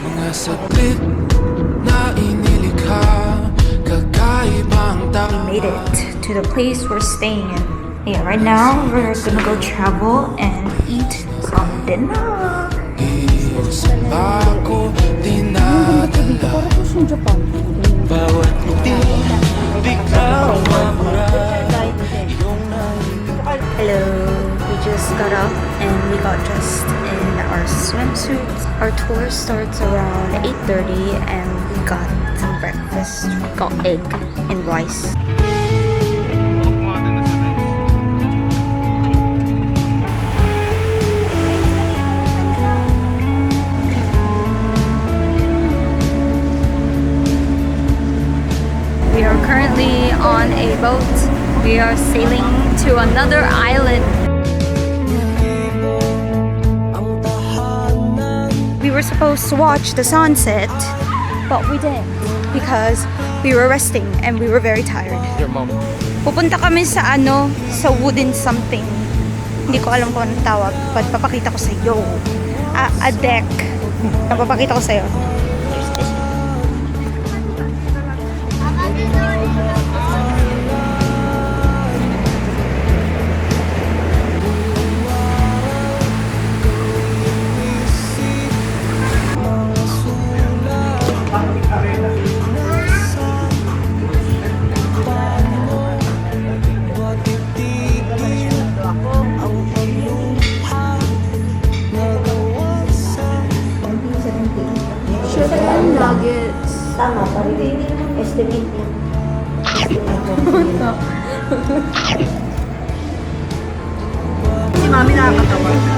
Mga saglit na inilikha, kakaibang tao. We made it to the place we're staying in. Yeah, right now we're gonna go travel and eat some dinner. Samba ko dinadala, bawat ngiti biglang mabura. Hello, we just got up and we got dressed in our swimsuits. Our tour starts around 8:30 and we got some breakfast. We got egg and rice. We are currently on a boat. We are sailing to another island. We were supposed to watch the sunset, but we didn't because we were resting and we were very tired. Your mom. Pupunta kami sa sa wooden something. Hindi ko alam kung anong tawag, but papakita ko sa iyo. A deck. Papakita ko sa iyo. Nuggets. Tama, parang estimate niya. Si Mami nakakatawa.